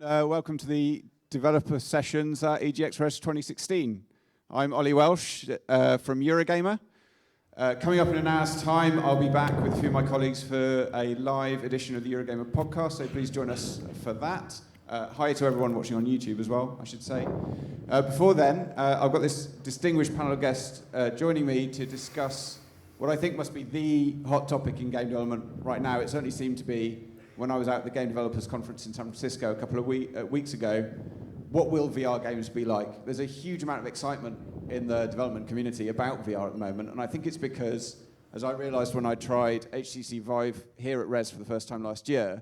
Welcome to the developer sessions at EGX 2016. I'm Ollie Welsh from Eurogamer. Coming up in an hour's time, I'll be back with a few of my colleagues for a live edition of the Eurogamer podcast, so please join us for that. Hi to everyone watching on YouTube as well, I should say. Before then, I've got this distinguished panel of guests joining me to discuss what I think must be the hot topic in game development right now. It certainly seemed to be when I was out at the Game Developers Conference in San Francisco a couple of weeks ago. What will VR games be like? There's a huge amount of excitement in the development community about VR at the moment, and I think it's because, as I realized when I tried HTC Vive here at Res for the first time last year,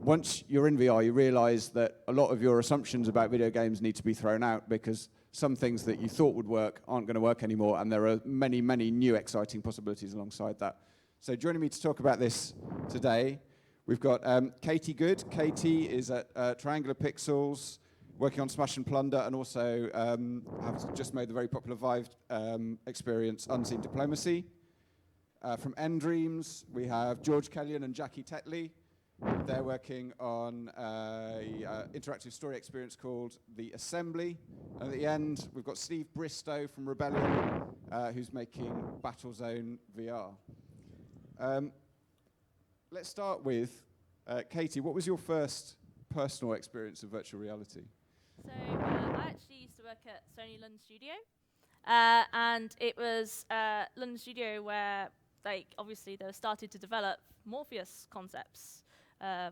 once you're in VR, you realize that a lot of your assumptions about video games need to be thrown out because some things that you thought would work aren't going to work anymore, and there are many, many new exciting possibilities alongside that. So joining me to talk about this today, we've got Goode. Katie is at Triangular Pixels, working on Smash and Plunder, and also have just made the very popular Vive experience, Unseen Diplomacy. From nDreams, we have George Kelion and Jackie Tetley. They're working on an interactive story experience called The Assembly. And at the end, we've got Steve Bristow from Rebellion, who's making Battlezone VR. Let's start with Katie. What was your first personal experience of virtual reality? So I actually used to work at Sony London Studio, and it was London Studio where, obviously they started to develop Morpheus concepts.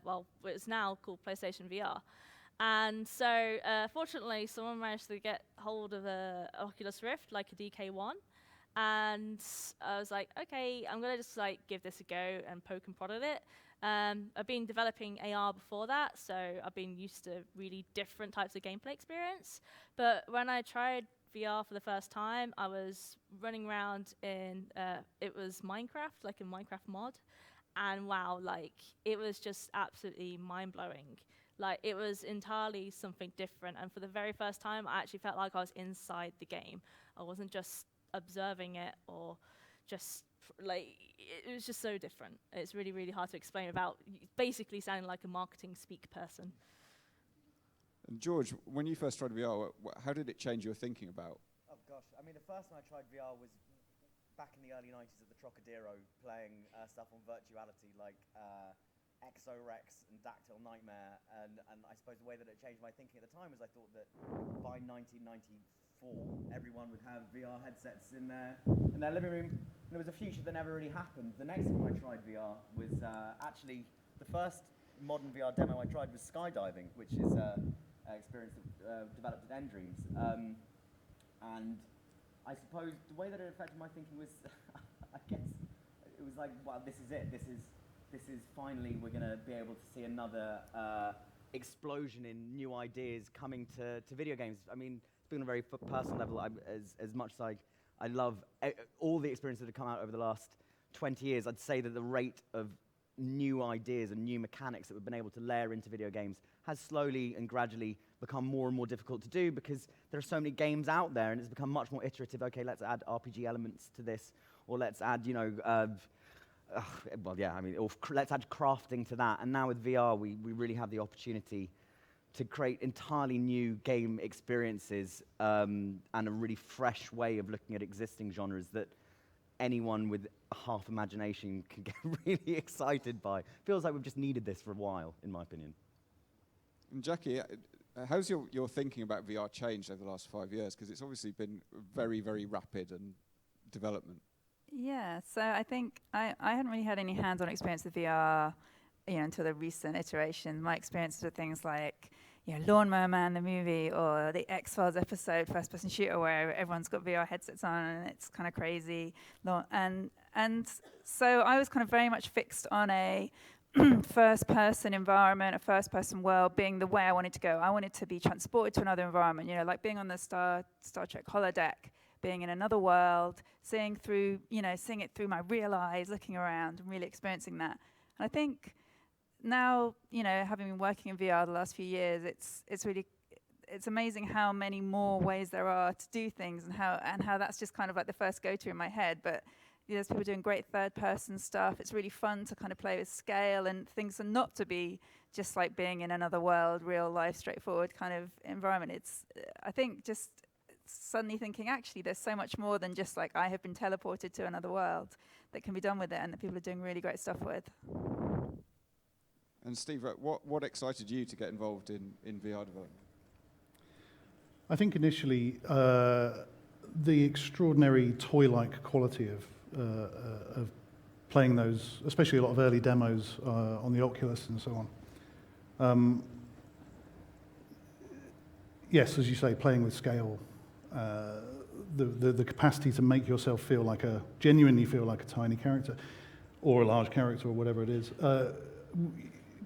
Well, it's now called PlayStation VR. And so, fortunately, someone managed to get hold of a Oculus Rift, like a DK1, and I was like, okay, I'm gonna just give this a go and poke and prod at it. I've been developing AR before that, so I've been used to really different types of gameplay experience. But when I tried VR for the first time, I was running around in, it was Minecraft, like a Minecraft mod. And wow, it was just absolutely mind-blowing. It was entirely something different. And for the very first time, I actually felt like I was inside the game. I wasn't just observing it or just it was just so different. It's really, really hard to explain without basically sounding like a marketing speak person. And George, when you first tried VR, how did it change your thinking about? Oh gosh, I mean, the first time I tried VR was back in the early 90s at the Trocadero, playing stuff on virtuality like Exo-Rex and Dactyl Nightmare, and I suppose the way that it changed my thinking at the time was I thought that by 1994 everyone would have VR headsets in their living room, and there was a future that never really happened. The next time I tried VR was actually the first modern VR demo I tried was skydiving, which is an experience developed at nDreams, and I suppose the way that it affected my thinking was, I guess, it was like, well, this is it. This is finally we're going to be able to see another explosion in new ideas coming to video games. I mean, speaking on a very personal level, as much as I love all the experiences that have come out over the last 20 years, I'd say that the rate of new ideas and new mechanics that we've been able to layer into video games has slowly and gradually become more and more difficult to do because there are so many games out there and it's become much more iterative. Okay, let's add RPG elements to this, or let's add, let's add crafting to that. And now with VR, we really have the opportunity to create entirely new game experiences and a really fresh way of looking at existing genres that anyone with a half imagination can get really excited by. Feels like we've just needed this for a while, in my opinion. And Jackie, how's your thinking about VR changed over the last 5 years? Because it's obviously been very, very rapid and development. Yeah, so I think I hadn't really had any hands-on experience with VR, until the recent iterations. My experiences with things like, Lawnmower Man, the movie, or the X-Files episode, first-person shooter, where everyone's got VR headsets on and it's kind of crazy. And so I was kind of very much fixed on a first-person environment, a first-person world being the way I wanted to go. I wanted to be transported to another environment, like being on the Star Trek holodeck, being in another world, seeing it through my real eyes, looking around and really experiencing that. And I think now, having been working in VR the last few years, it's amazing how many more ways there are to do things and how that's just kind of like the first go-to in my head. But There's people doing great third-person stuff. It's really fun to kind of play with scale, and things are not to be just like being in another world, real life, straightforward kind of environment. It's, I think, just suddenly thinking, actually, there's so much more than just like I have been teleported to another world that can be done with it, and that people are doing really great stuff with. And Steve, what excited you to get involved in VR development? I think initially the extraordinary toy-like quality of playing those, especially a lot of early demos on the Oculus and so on. Yes, as you say, playing with scale, the capacity to make yourself genuinely feel like a tiny character, or a large character, or whatever it is.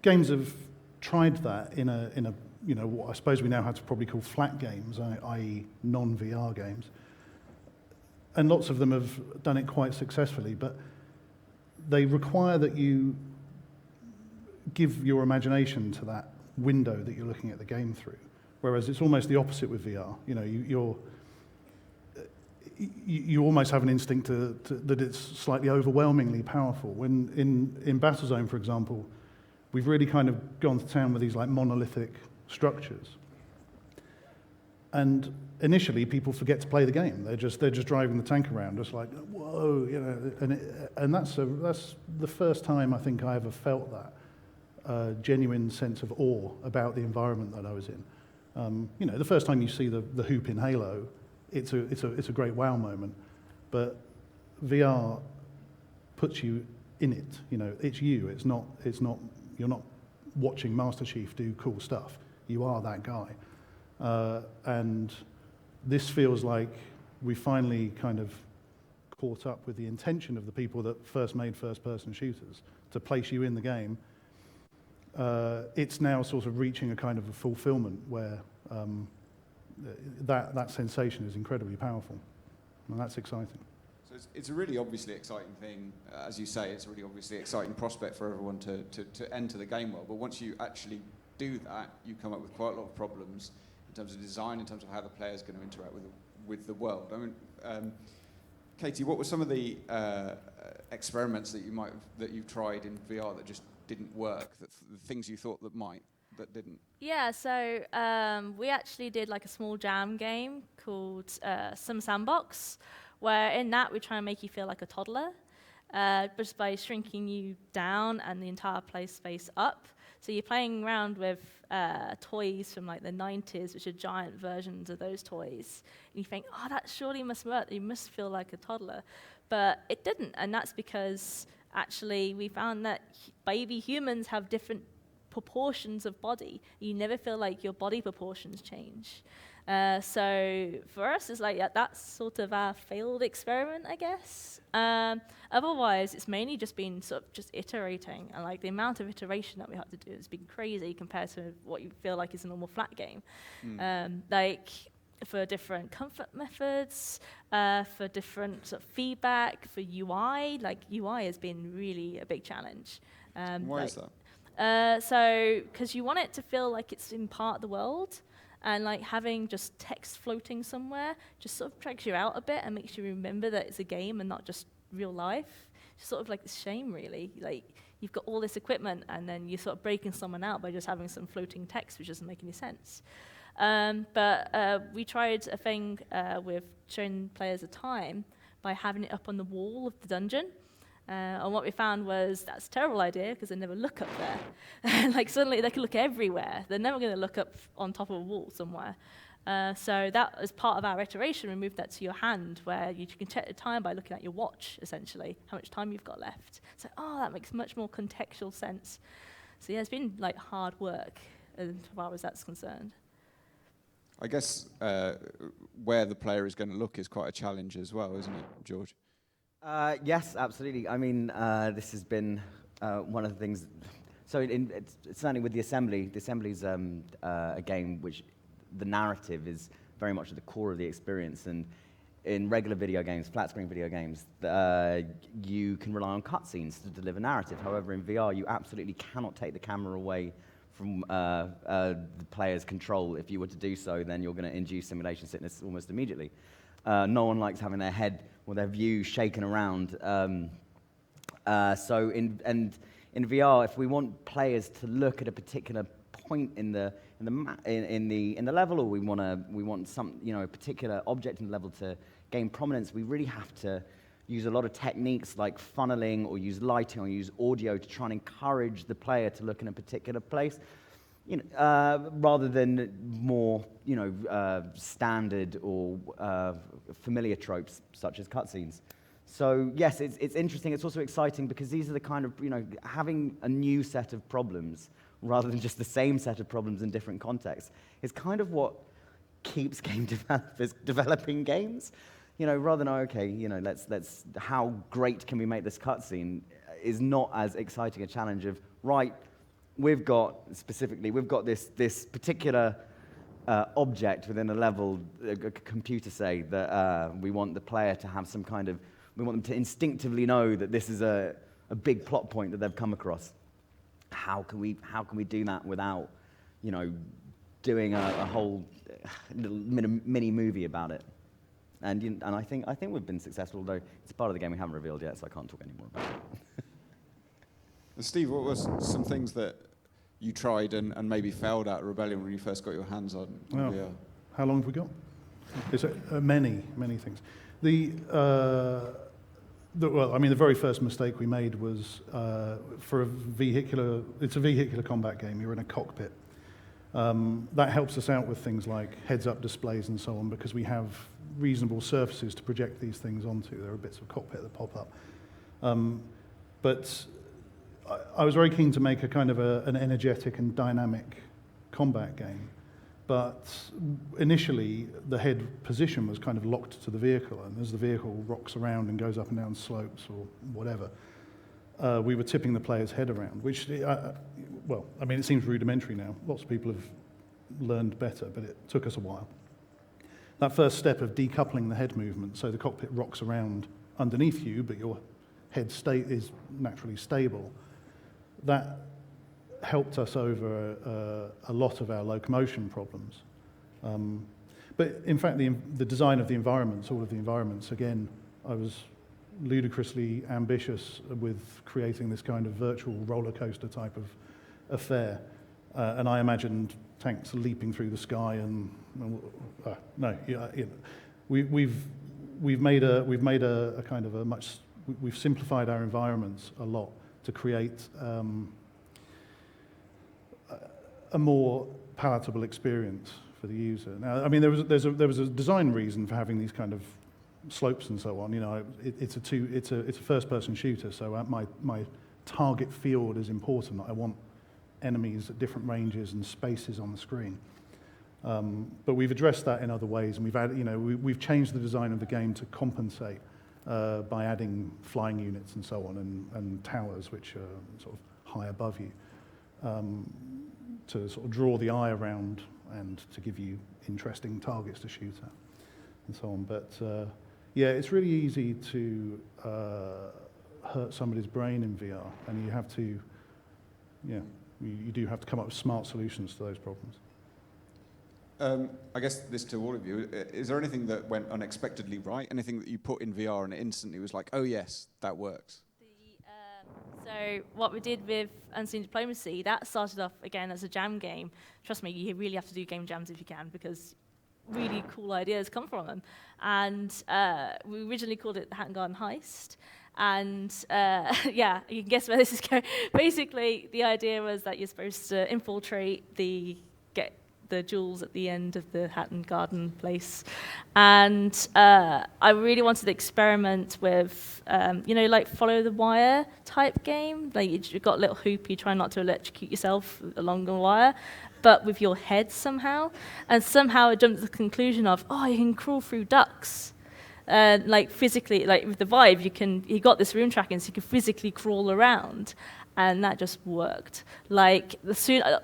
Games have tried that in a what I suppose we now have to probably call flat games, i.e. non-VR games. And lots of them have done it quite successfully, but they require that you give your imagination to that window that you're looking at the game through. Whereas it's almost the opposite with VR. You almost have an instinct that it's slightly overwhelmingly powerful. When in Battlezone, for example, we've really kind of gone to town with these like monolithic structures. And initially, people forget to play the game. They're just driving the tank around, just like, whoa, and that's the first time I think I ever felt that genuine sense of awe about the environment that I was in. The first time you see the hoop in Halo, it's a great wow moment, but VR puts you in it. It's you. It's not. You're not watching Master Chief do cool stuff. You are that guy. And this feels like we finally kind of caught up with the intention of the people that first made first-person shooters to place you in the game. It's now sort of reaching a kind of a fulfillment where that sensation is incredibly powerful, and that's exciting. So it's a really obviously exciting thing. As you say, it's a really obviously exciting prospect for everyone to enter the game world. But once you actually do that, you come up with quite a lot of problems in terms of design, in terms of how the player is going to interact with the world. I mean, Katie, what were some of the experiments that you've tried in VR that just didn't work? The things you thought that didn't? Yeah, so we actually did like a small jam game called Sandbox, where in that we try and make you feel like a toddler, just by shrinking you down and the entire play space up. So you're playing around with toys from like the 90s, which are giant versions of those toys. And you think, oh, that surely must work. You must feel like a toddler. But it didn't, and that's because actually we found that baby humans have different proportions of body. You never feel like your body proportions change. So for us, it's like that's sort of our failed experiment, I guess. Otherwise, it's mainly just been sort of just iterating, and like the amount of iteration that we had to do has been crazy compared to what you feel like is a normal flat game. Like for different comfort methods, for different sort of feedback, for UI. Like UI has been really a big challenge. Why is that? So, because you want it to feel like it's in part of the world, and like having just text floating somewhere just sort of drags you out a bit and makes you remember that it's a game and not just real life. It's sort of like a shame, really. Like you've got all this equipment and then you're sort of breaking someone out by just having some floating text, which doesn't make any sense. But we tried a thing with showing players a time by having it up on the wall of the dungeon. And what we found was that's a terrible idea because they never look up there. Like suddenly they can look everywhere. They're never going to look up on top of a wall somewhere. So that as part of our iteration, we moved that to your hand, where you can check the time by looking at your watch, essentially, how much time you've got left. So, that makes much more contextual sense. So yeah, it's been like hard work as far as that's concerned. I guess where the player is going to look is quite a challenge as well, isn't it, George? Yes, absolutely. I mean, this has been one of the things. So it's certainly with the assembly. The assembly's a game which the narrative is very much at the core of the experience. And in regular video games, flat-screen video games, you can rely on cutscenes to deliver narrative. However, in VR, you absolutely cannot take the camera away from the player's control. If you were to do so, then you're going to induce simulation sickness almost immediately. No one likes having their head their view shaken around. So in VR, if we want players to look at a particular point in the level, or we want some, a particular object in the level to gain prominence, we really have to use a lot of techniques like funneling, or use lighting, or use audio to try and encourage the player to look in a particular place, rather than more, standard or familiar tropes such as cutscenes. So yes, it's interesting. It's also exciting because these are the kind of, having a new set of problems rather than just the same set of problems in different contexts is kind of what keeps game developers developing games. Rather than, okay, let's how great can we make this cutscene, is not as exciting a challenge of, right, we've got this particular object within a level, a computer say, that we want the player to have some kind of, we want them to instinctively know that this is a big plot point that they've come across. How can we do that without, doing a whole little mini movie about it? And I think we've been successful, although it's part of the game we haven't revealed yet, so I can't talk anymore about it. And Steve, what were some things that you tried and maybe failed at Rebellion when you first got your hands on VR? How long have we got? It's many things. The very first mistake we made was for it's a vehicular combat game. You're in a cockpit. That helps us out with things like heads-up displays and so on, because we have reasonable surfaces to project these things onto. There are bits of cockpit that pop up. But I was very keen to make a kind of an energetic and dynamic combat game. But initially, the head position was kind of locked to the vehicle, and as the vehicle rocks around and goes up and down slopes or whatever, we were tipping the player's head around, which, it seems rudimentary now. Lots of people have learned better, but it took us a while. That first step of decoupling the head movement, so the cockpit rocks around underneath you, but your head is naturally stable, that helped us over a lot of our locomotion problems. But in fact, the design of the environments, all of the environments, again, I was ludicrously ambitious with creating this kind of virtual roller coaster type of affair. And I imagined tanks leaping through the sky and we've made a kind of a much, we've simplified our environments a lot to create a more palatable experience for the user. Now, there was a design reason for having these kind of slopes and so on. It's a first-person shooter, so my target field is important. I want enemies at different ranges and spaces on the screen. But we've addressed that in other ways, and we've changed the design of the game to compensate by adding flying units and so on, and towers which are sort of high above you, to sort of draw the eye around and to give you interesting targets to shoot at and so on. But it's really easy to hurt somebody's brain in VR, and you have to, you do have to come up with smart solutions to those problems. I guess this to all of you, is there anything that went unexpectedly right? Anything that you put in VR and it instantly was like, oh yes, that works? So what we did with Unseen Diplomacy, that started off again as a jam game. Trust me, you really have to do game jams if you can, because really cool ideas come from them. And we originally called it the Hatton Garden Heist. And you can guess where this is going. Basically, the idea was that you're supposed to infiltrate get the jewels at the end of the Hatton Garden place. And I really wanted to experiment with, like follow the wire type game. Like you've got a little hoop, you try not to electrocute yourself along the wire, but with your head somehow. And somehow I jumped to the conclusion of, you can crawl through ducts. Like physically, like with the Vive, you got this room tracking, so you can physically crawl around. And that just worked. Like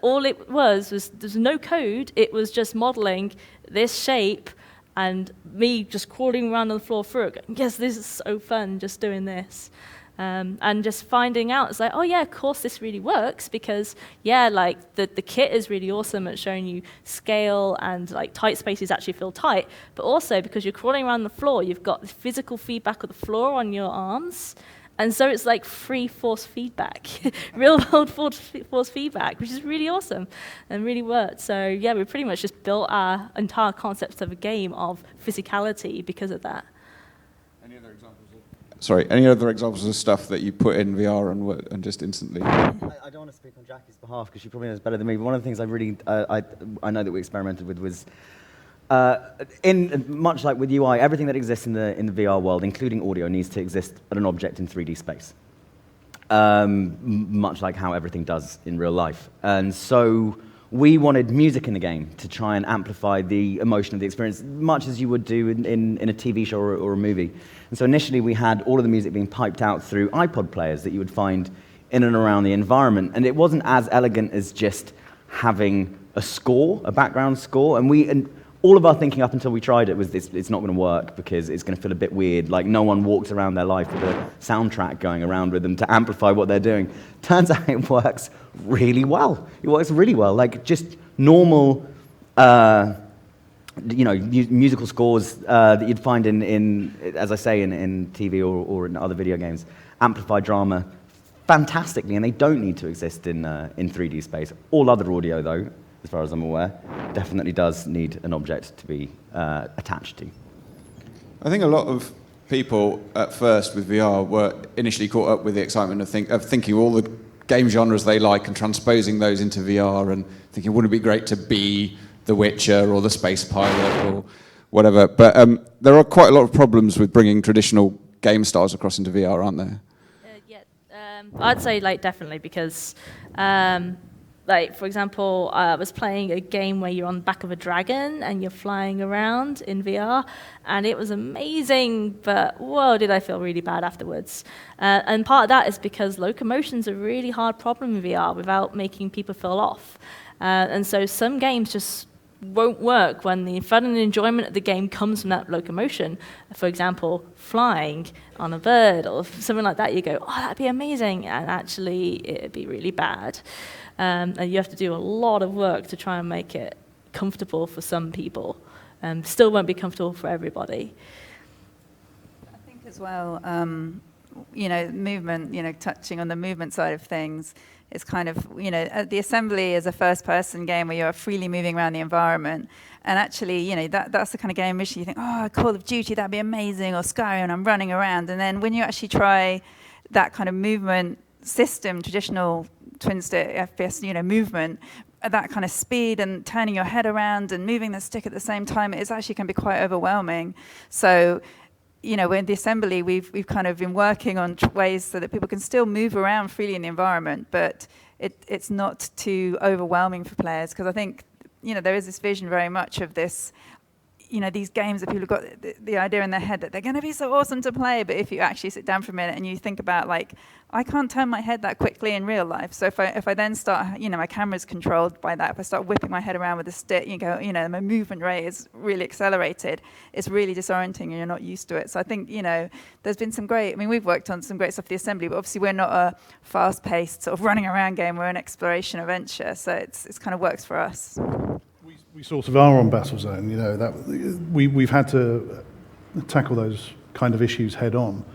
all it was there's no code. It was just modeling this shape and me just crawling around on the floor through it. Going, yes, this is so fun, just doing this. And just finding out, it's like, oh yeah, of course this really works, because yeah, like the kit is really awesome at showing you scale and like tight spaces actually feel tight, but also because you're crawling around the floor, you've got the physical feedback of the floor on your arms, and so it's like free force feedback, real world force feedback, which is really awesome and really worked. So yeah, we pretty much just built our entire concept of a game of physicality because of that. Any other examples of stuff that you put in VR and just instantly? I don't want to speak on Jackie's behalf because she probably knows better than me, but one of the things I really, I know that we experimented with was, much like with UI, everything that exists in the VR world, including audio, needs to exist at an object in 3D space, much like how everything does in real life. And so we wanted music in the game to try and amplify the emotion of the experience, much as you would do in a TV show or a movie. And so initially we had all of the music being piped out through iPod players that you would find in and around the environment. And it wasn't as elegant as just having a score, a background score. And all of our thinking up until we tried it was it's not going to work because it's going to feel a bit weird. Like no one walks around their life with a soundtrack going around with them to amplify what they're doing. Turns out it works really well. It works really well. Like just normal, musical scores that you'd find in, as I say, in TV or in other video games, amplify drama fantastically, and they don't need to exist in 3D space. All other audio, though, as far as I'm aware, definitely does need an object to be attached to. I think a lot of people at first with VR were initially caught up with the excitement of thinking all the game genres they like and transposing those into VR and thinking, wouldn't it be great to be The Witcher or the Space Pilot or whatever. But there are quite a lot of problems with bringing traditional game styles across into VR, aren't there? I'd say like definitely because like for example, I was playing a game where you're on the back of a dragon and you're flying around in VR, and it was amazing, but whoa, did I feel really bad afterwards. And part of that is because locomotion's a really hard problem in VR without making people feel off. And so some games just won't work when the fun and enjoyment of the game comes from that locomotion. For example, flying on a bird or something like that, you go, oh, that'd be amazing, and actually it'd be really bad. And you have to do a lot of work to try and make it comfortable for some people. Still won't be comfortable for everybody. I think as well, movement, touching on the movement side of things, it's kind of, the assembly is a first-person game where you're freely moving around the environment. And actually, that's the kind of game mission you think, oh, Call of Duty, that'd be amazing, or Skyrim, I'm running around. And then when you actually try that kind of movement system, traditional twin-stick FPS, movement, at that kind of speed and turning your head around and moving the stick at the same time, it actually can be quite overwhelming. So, with the assembly, we've kind of been working on ways so that people can still move around freely in the environment, but it's not too overwhelming for players, because I think, there is this vision very much of this, these games that people have got the idea in their head that they're going to be so awesome to play, but if you actually sit down for a minute and you think about, like, I can't turn my head that quickly in real life. So if I then start, my camera's controlled by that. If I start whipping my head around with a stick, my movement rate is really accelerated. It's really disorienting and you're not used to it. So I think, there's been some great, we've worked on some great stuff for the assembly, but obviously we're not a fast-paced sort of running around game. We're an exploration adventure. So it's kind of works for us. We sort of are on Battlezone, that we've had to tackle those kind of issues head on,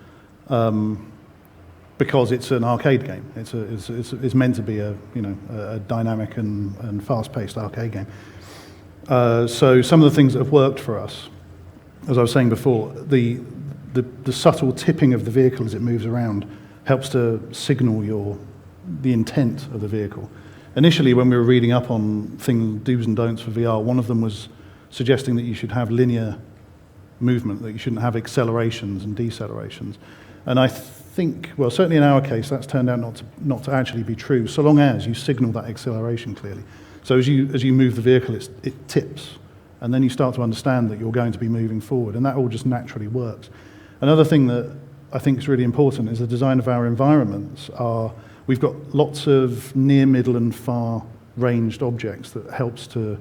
because it's an arcade game. It's meant to be a dynamic and fast-paced arcade game. So some of the things that have worked for us, as I was saying before, the subtle tipping of the vehicle as it moves around helps to signal the intent of the vehicle. Initially, when we were reading up on do's and don'ts for VR, one of them was suggesting that you should have linear movement, that you shouldn't have accelerations and decelerations. And I think, well, certainly in our case, that's turned out not to actually be true, so long as you signal that acceleration clearly. So as you move the vehicle, it tips, and then you start to understand that you're going to be moving forward, and that all just naturally works. Another thing that I think is really important is the design of our environments we've got lots of near, middle, and far-ranged objects that helps to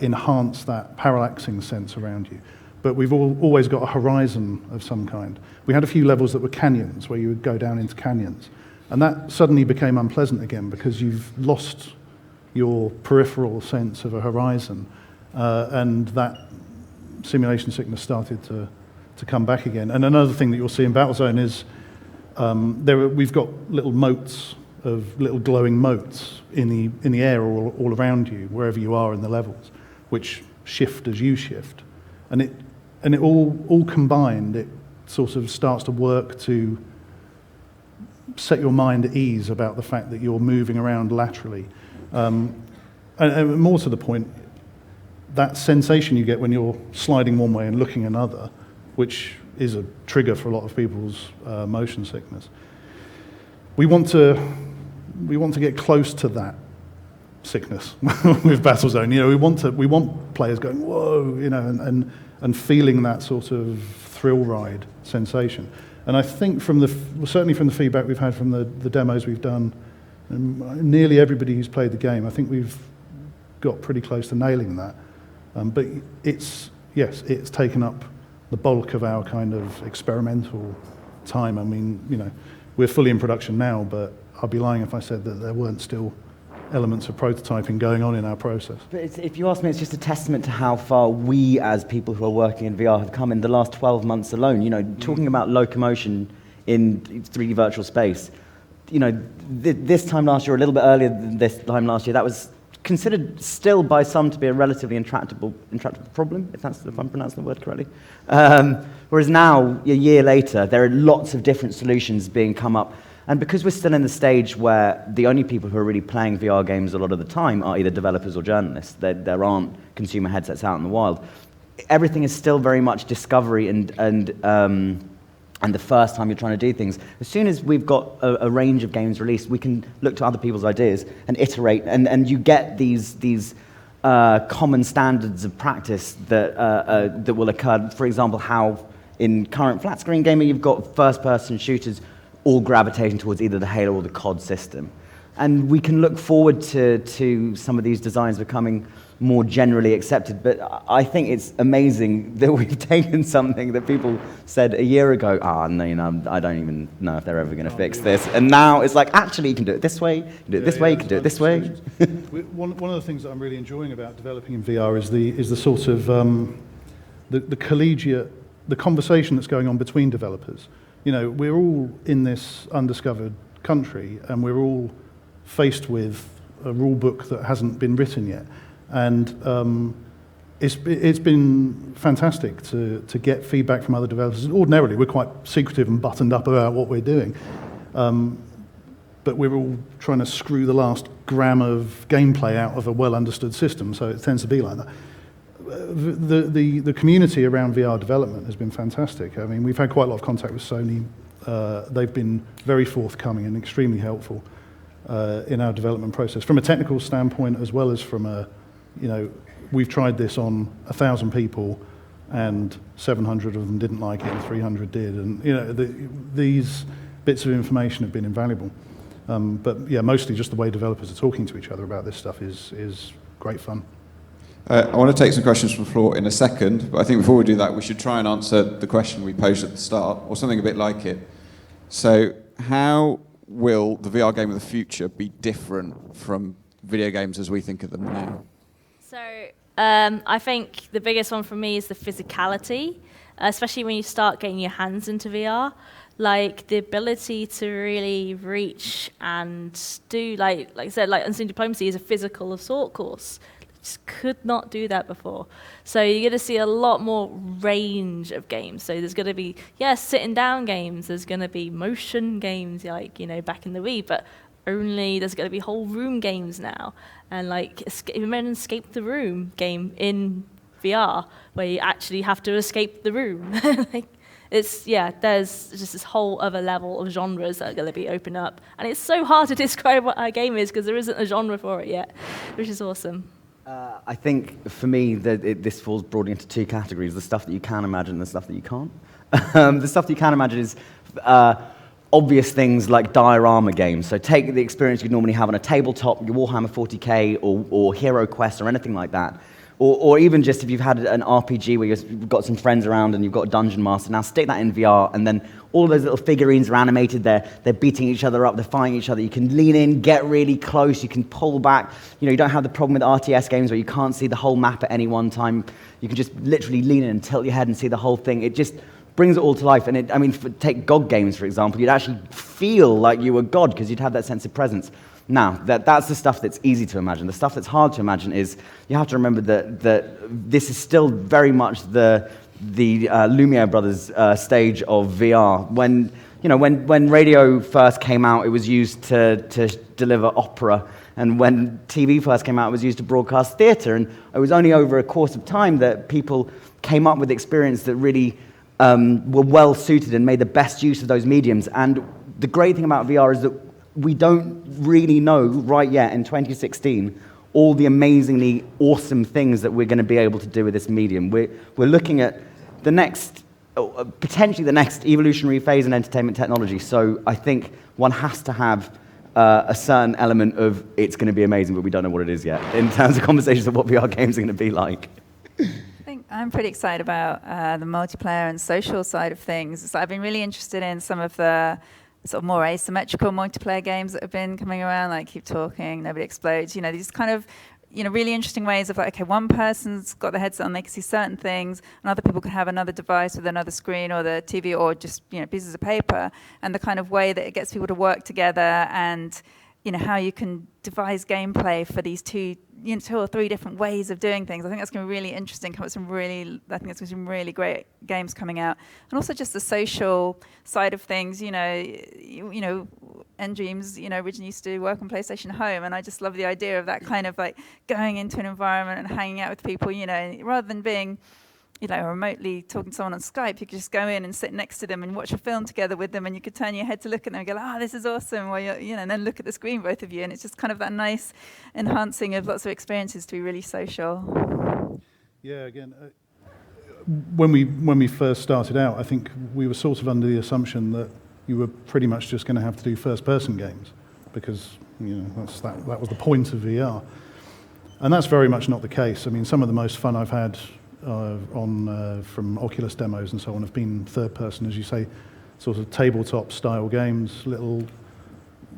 enhance that parallaxing sense around you. but we've always got a horizon of some kind. We had a few levels that were canyons, where you would go down into canyons. And that suddenly became unpleasant again because you've lost your peripheral sense of a horizon. And that simulation sickness started to come back again. And another thing that you'll see in Battlezone is we've got little motes of little glowing motes in the air all around you, wherever you are in the levels, which shift as you shift. And it all combined, it sort of starts to work to set your mind at ease about the fact that you're moving around laterally. And more to the point, that sensation you get when you're sliding one way and looking another, which is a trigger for a lot of people's motion sickness. We want to get close to that sickness with Battlezone. You know, we want players going, whoa, you know, and feeling that sort of thrill ride sensation. And I think certainly from the feedback we've had from the demos we've done, and nearly everybody who's played the game, I think we've got pretty close to nailing that. But it's taken up the bulk of our kind of experimental time. I mean, you know, we're fully in production now, but I'd be lying if I said that there weren't still elements of prototyping going on in our process. But if you ask me, it's just a testament to how far we, as people who are working in VR, have come in the last 12 months alone. You know, talking about Locomotion in 3D virtual space, you know, this time last year, or a little bit earlier than this time last year, that was considered still by some to be a relatively intractable problem, if I'm pronouncing the word correctly. Whereas now, a year later, there are lots of different solutions being come up. And because we're still in the stage where the only people who are really playing VR games a lot of the time are either developers or journalists, there aren't consumer headsets out in the wild, everything is still very much discovery and the first time you're trying to do things. As soon as we've got a range of games released, we can look to other people's ideas and iterate, and you get these common standards of practice that will occur. For example, how in current flat screen gaming, you've got first-person shooters all gravitating towards either the Halo or the COD system. And we can look forward to some of these designs becoming more generally accepted, but I think it's amazing that we've taken something that people said a year ago, no, you know, I don't even know if they're ever going to fix this, and now it's like, actually, you can do it this way, you can do it this way, you can do it this way. One of the things that I'm really enjoying about developing in VR is the sort of the collegiate, the conversation that's going on between developers. You know, we're all in this undiscovered country, and we're all faced with a rule book that hasn't been written yet. And it's been fantastic to get feedback from other developers. Ordinarily, we're quite secretive and buttoned up about what we're doing. But we're all trying to screw the last gram of gameplay out of a well-understood system, so it tends to be like that. The community around VR development has been fantastic. I mean, we've had quite a lot of contact with Sony. They've been very forthcoming and extremely helpful in our development process, from a technical standpoint as well as from a, you know, we've tried this on 1,000 people and 700 of them didn't like it and 300 did, and you know, these bits of information have been invaluable. But yeah, mostly just the way developers are talking to each other about this stuff is great fun. I want to take some questions from the floor in a second, but I think before we do that, we should try and answer the question we posed at the start, or something a bit like it. So, how will the VR game of the future be different from video games as we think of them now? So, I think the biggest one for me is the physicality, especially when you start getting your hands into VR. Like, the ability to really reach and do, like I said, like Unseen Diplomacy is a physical assault course. Just could not do that before. So you're going to see a lot more range of games. So there's going to be, sitting down games. There's going to be motion games, like, you know, back in the Wii, but only there's going to be whole room games now. And like, remember an Escape the Room game in VR where you actually have to escape the room. Like, there's just this whole other level of genres that are going to be open up. And it's so hard to describe what our game is because there isn't a genre for it yet, which is awesome. I think, for me, this falls broadly into two categories: the stuff that you can imagine and the stuff that you can't. The stuff that you can imagine is obvious things like diorama games. So take the experience you'd normally have on a tabletop, your Warhammer 40k or Hero Quest or anything like that, Or even just if you've had an RPG where you've got some friends around and you've got a dungeon master, now stick that in VR, and then all those little figurines are animated, they're beating each other up, they're fighting each other. You can lean in, get really close, you can pull back. You know, you don't have the problem with RTS games where you can't see the whole map at any one time. You can just literally lean in and tilt your head and see the whole thing. It just brings it all to life. And take God games, for example. You'd actually feel like you were God because you'd have that sense of presence. Now, that's the stuff that's easy to imagine. The stuff that's hard to imagine is you have to remember that this is still very much the Lumiere brothers stage of VR. When radio first came out, it was used to deliver opera, and when TV first came out, it was used to broadcast theatre. And it was only over a course of time that people came up with experience that really were well suited and made the best use of those mediums. And the great thing about VR is that we don't really know right yet in 2016 all the amazingly awesome things that we're going to be able to do with this medium. We're looking at the next, potentially the next evolutionary phase in entertainment technology. So I think one has to have a certain element of it's going to be amazing, but we don't know what it is yet in terms of conversations of what VR games are going to be like. I think I'm pretty excited about the multiplayer and social side of things. So I've been really interested in some of the sort of more asymmetrical multiplayer games that have been coming around, like Keep Talking, Nobody Explodes, these kind of, really interesting ways of like, okay, one person's got the headset on, they can see certain things, and other people can have another device with another screen or the TV or just, pieces of paper, and the kind of way that it gets people to work together and, how you can devise gameplay for these two or three different ways of doing things. I think that's going to be really interesting. I think there's going to be some really great games coming out. And also just the social side of things, nDreams, originally used to work on PlayStation Home, and I just love the idea of that kind of like going into an environment and hanging out with people, rather than being remotely talking to someone on Skype. You could just go in and sit next to them and watch a film together with them, and you could turn your head to look at them and go, this is awesome, while you're, and then look at the screen, both of you, and it's just kind of that nice enhancing of lots of experiences to be really social. Yeah, again, when we first started out, I think we were sort of under the assumption that you were pretty much just going to have to do first-person games because that was the point of VR, and that's very much not the case. I mean, some of the most fun I've had from Oculus demos and so on have been third person, as you say, sort of tabletop style games, little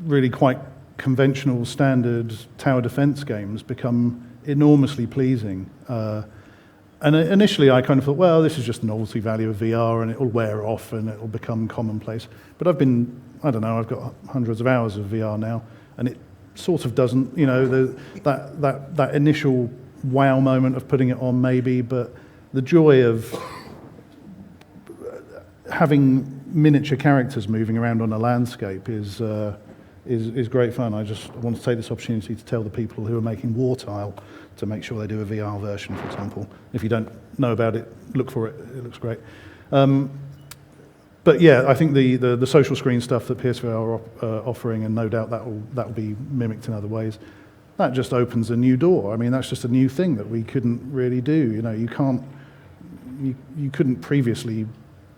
really quite conventional standard tower defense games become enormously pleasing. And initially I kind of thought, well, this is just the novelty value of VR and it'll wear off and it'll become commonplace. But I've got hundreds of hours of VR now, and it sort of doesn't, that initial wow moment of putting it on maybe, but the joy of having miniature characters moving around on a landscape is great fun. I just want to take this opportunity to tell the people who are making War Tile to make sure they do a VR version, for example. If you don't know about it, look for it. It looks great. But yeah, I think the social screen stuff that PSVR are offering, and no doubt that will be mimicked in other ways, that just opens a new door. I mean, that's just a new thing that we couldn't really do. You couldn't previously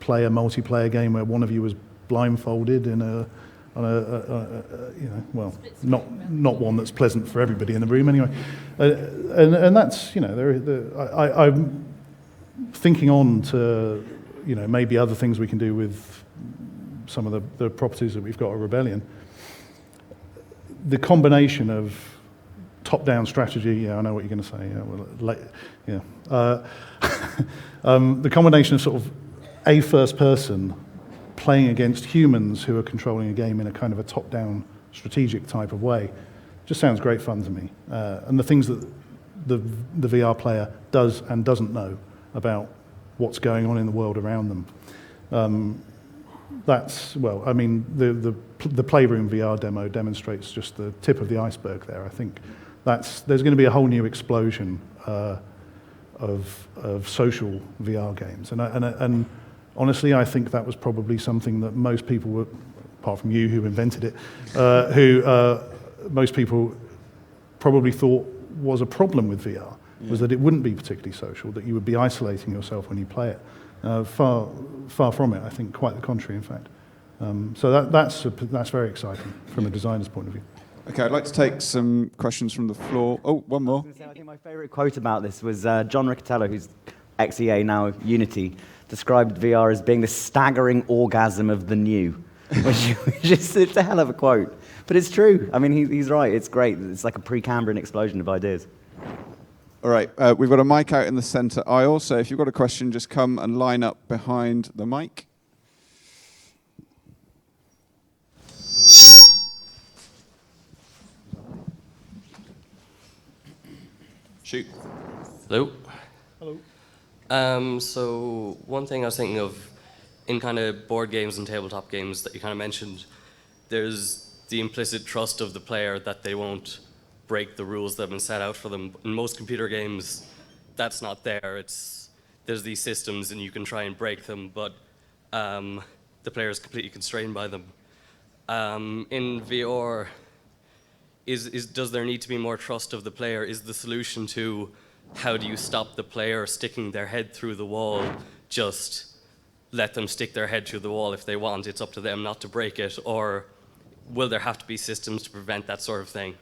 play a multiplayer game where one of you was blindfolded not one that's pleasant for everybody in the room anyway. And that's, I'm thinking on to, maybe other things we can do with some of the properties that we've got at Rebellion. The combination of top-down strategy, I know what you're going to say. The combination of sort of a first person playing against humans who are controlling a game in a kind of a top-down strategic type of way just sounds great fun to me. And the things that the VR player does and doesn't know about what's going on in the world around them. The Playroom VR demo demonstrates just the tip of the iceberg there. I think there's going to be a whole new explosion of social VR games, and honestly, I think that was probably something that most people were, apart from you who invented it, most people probably thought was a problem with VR, was that it wouldn't be particularly social, that you would be isolating yourself when you play it. Far from it, I think quite the contrary, in fact. So that's very exciting from a designer's point of view. Okay, I'd like to take some questions from the floor. Oh, one more. I think my favourite quote about this was John Riccatello, who's ex-EA, now Unity, described VR as being the staggering orgasm of the new, which is it's a hell of a quote. But it's true. I mean, he's right. It's great. It's like a Precambrian explosion of ideas. All right, we've got a mic out in the center aisle, so if you've got a question, just come and line up behind the mic. Shoot. Hello. Hello. So one thing I was thinking of in kind of board games and tabletop games that you kind of mentioned, there's the implicit trust of the player that they won't break the rules that have been set out for them. In most computer games, that's not there. There's these systems and you can try and break them, but the player is completely constrained by them. In VR, does there need to be more trust of the player? Is the solution to how do you stop the player sticking their head through the wall? Just let them stick their head through the wall if they want. It's up to them not to break it. Or will there have to be systems to prevent that sort of thing?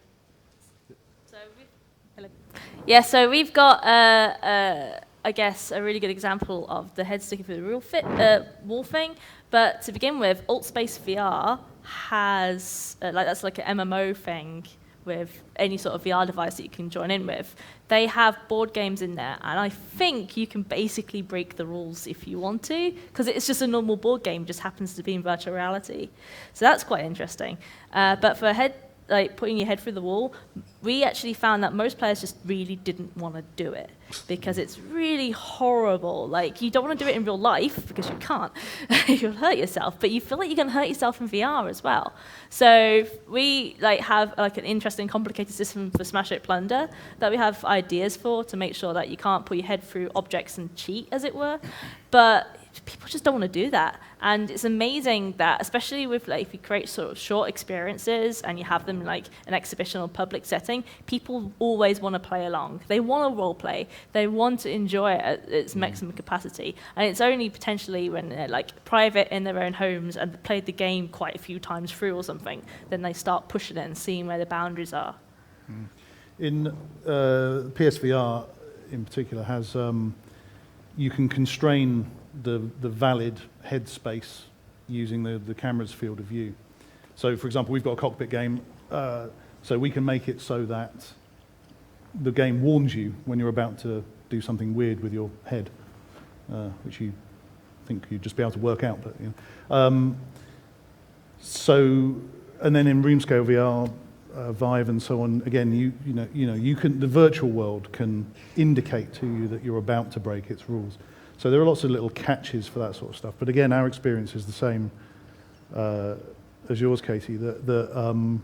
So we've got, I guess, a really good example of the head sticking through the wall thing. But to begin with, AltSpace VR has, that's like an MMO thing with any sort of VR device that you can join in with. They have board games in there, and I think you can basically break the rules if you want to, because it's just a normal board game, just happens to be in virtual reality. So that's quite interesting. But for putting your head through the wall, we actually found that most players just really didn't want to do it because it's really horrible. Like, you don't want to do it in real life because you can't. You'll hurt yourself, but you feel like you're going to hurt yourself in VR as well. So we have an interesting, complicated system for Smash It Plunder that we have ideas for to make sure that you can't put your head through objects and cheat, as it were. But people just don't want to do that. And it's amazing that, especially with if you create sort of short experiences and you have them like an exhibition or public setting, people always want to play along. They want to role play. They want to enjoy it at its maximum capacity. And it's only potentially when they're private in their own homes and they've played the game quite a few times through or something, then they start pushing it and seeing where the boundaries are. In PSVR in particular has, you can constrain the valid headspace using the camera's field of view. So, for example, we've got a cockpit game, so we can make it so that the game warns you when you're about to do something weird with your head, which you think you'd just be able to work out. But so, and then in room scale VR, Vive and so on, again, you can, the virtual world can indicate to you that you're about to break its rules. So there are lots of little catches for that sort of stuff. But again, our experience is the same as yours, Katie, that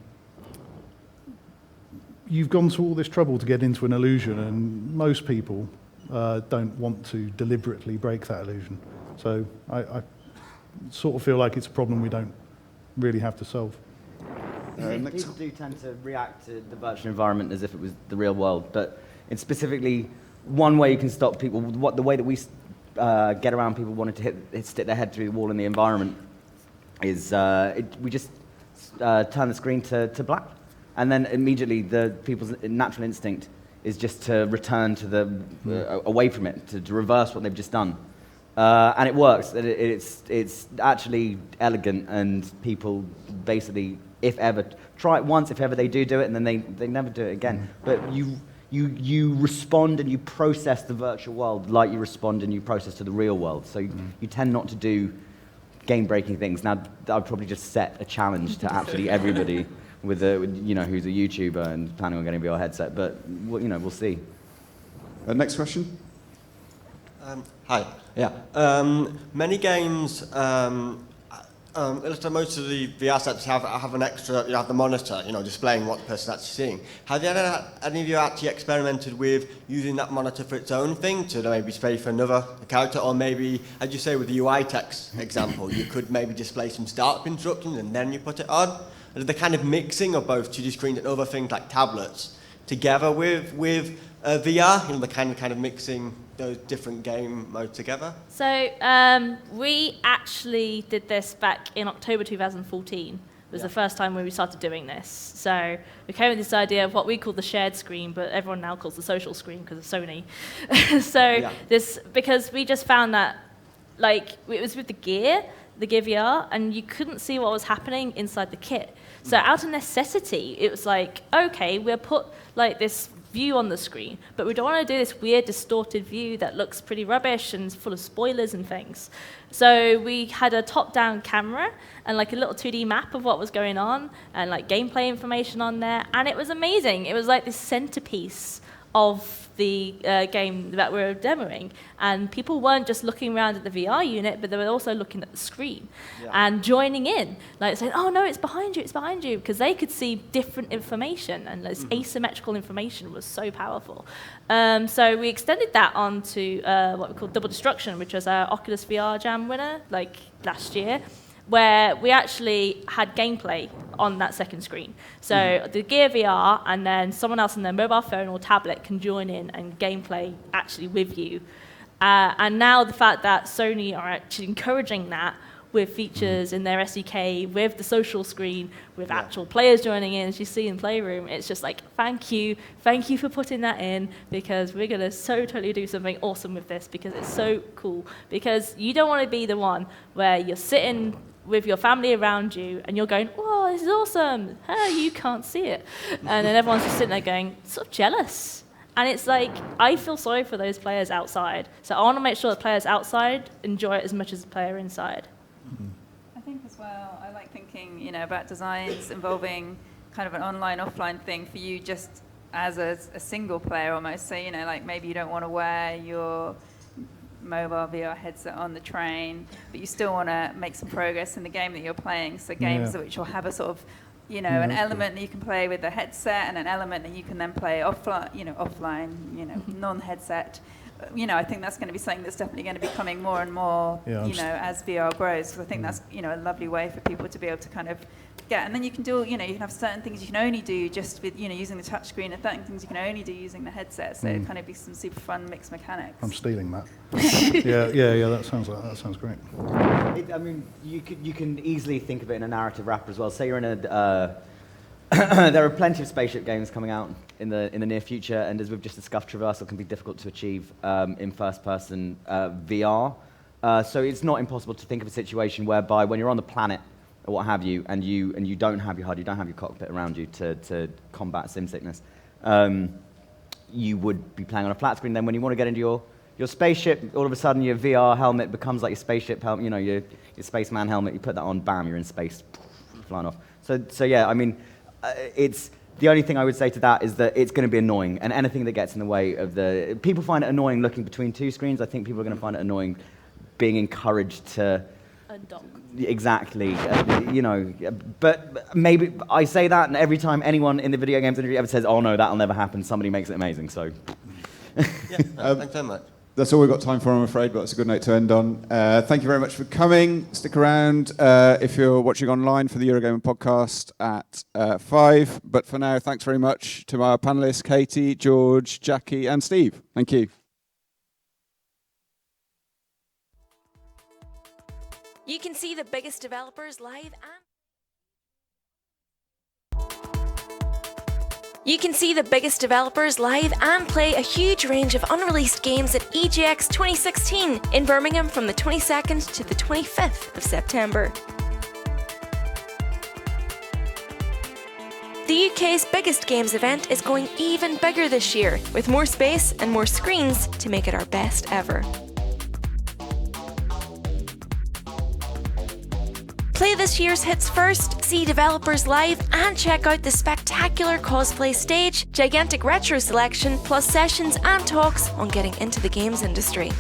you've gone to all this trouble to get into an illusion, and most people don't want to deliberately break that illusion. So I sort of feel like it's a problem we don't really have to solve. People do tend to react to the virtual environment as if it was the real world, but it's specifically one way you can stop people. The way that we get around people wanting to stick their head through the wall in the environment is we just turn the screen to black, and then immediately the people's natural instinct is just to return to the away from it, to reverse what they've just done, and it works. It's actually elegant, and people basically, if ever, try it once. If ever they do it, and then they never do it again. But you respond and you process the virtual world like you respond and you process to the real world. So you tend not to do game-breaking things. Now, I would probably just set a challenge to absolutely everybody with who's a YouTuber and planning on getting a VR headset. But we'll see. Next question. Hi. Yeah. Many games. Most of the VR sets have an extra, you have the monitor, displaying what the person's actually seeing. Have any of you actually experimented with using that monitor for its own thing to maybe display for another character, or maybe, as you say with the UI text example, you could maybe display some startup instructions and then you put it on? And the kind of mixing of both 2D screens and other things like tablets together with VR, the kind of mixing those different game modes together? So we actually did this back in October 2014 was the first time when we started doing this. So we came with this idea of what we call the shared screen, but everyone now calls the social screen because of Sony. Because we just found that, like, it was with the Gear VR, and you couldn't see what was happening inside the kit. So out of necessity, it was like, okay, we'll put like this view on the screen, but we don't want to do this weird distorted view that looks pretty rubbish and full of spoilers and things. So we had a top-down camera and like a little 2D map of what was going on and like gameplay information on there, and it was amazing. It was like this centerpiece of the game that we were demoing, and people weren't just looking around at the VR unit, but they were also looking at the screen and joining in, like saying, "Oh no, it's behind you," because they could see different information, and this asymmetrical information was so powerful. So we extended that onto what we call Double Destruction, which was our Oculus VR Jam winner, like last year, where we actually had gameplay on that second screen. So the Gear VR and then someone else on their mobile phone or tablet can join in and gameplay actually with you. And now the fact that Sony are actually encouraging that with features in their SDK, with the social screen, with actual players joining in, as you see in Playroom, it's just like, thank you for putting that in, because we're gonna totally do something awesome with this, because it's so cool. Because you don't wanna be the one where you're sitting with your family around you and you're going, "Whoa, this is awesome." You can't see it. And then everyone's just sitting there going, sort of jealous. And it's like, I feel sorry for those players outside. So I want to make sure the players outside enjoy it as much as the player inside. I think as well, I like thinking, you know, about designs involving kind of an online, offline thing for you just as a single player almost. So, you know, like maybe you don't want to wear your mobile VR headset on the train, but you still want to make some progress in the game that you're playing. So games which will have a sort of, you know, an element that you can play with the headset and an element that you can then play offline, non-headset. You know, I think that's going to be something that's definitely going to be coming more and more, as VR grows. Because I think that's, you know, a lovely way for people to be able to kind of get. And then you can do, you know, you can have certain things you can only do just with, you know, using the touchscreen, and certain things you can only do using the headset. So it kind of be some super fun mixed mechanics. I'm stealing that. yeah. That sounds great. I mean, you can easily think of it in a narrative wrapper as well. Say you're in a there are plenty of spaceship games coming out in the near future, and as we've just discussed, traversal can be difficult to achieve in first-person VR. So it's not impossible to think of a situation whereby when you're on the planet or what have you, and you don't have your HUD, you don't have your cockpit around you to combat sim sickness, you would be playing on a flat screen. Then when you want to get into your spaceship, all of a sudden your VR helmet becomes like your spaceship helmet, you know, your spaceman helmet. You put that on, bam, you're in space, flying off. So yeah, I mean, it's the only thing I would say to that is that it's going to be annoying, and anything that gets in the way of the people find it annoying looking between two screens. I think people are going to find it annoying being encouraged to Undock. Exactly, you know. But maybe I say that, and every time anyone in the video games industry ever says, "Oh no, that'll never happen," somebody makes it amazing. So, Thanks so much. That's all we've got time for, I'm afraid, but it's a good note to end on. Thank you very much for coming. Stick around if you're watching online for the Eurogamer podcast at 5. But for now, thanks very much to our panellists, Katie, George, Jackie, and Steve. Thank you. You can see the biggest developers live and play a huge range of unreleased games at EGX 2016 in Birmingham from the 22nd to the 25th of September. The UK's biggest games event is going even bigger this year, with more space and more screens to make it our best ever. Play this year's hits first, see developers live, and check out the spectacular cosplay stage, gigantic retro selection, plus sessions and talks on getting into the games industry.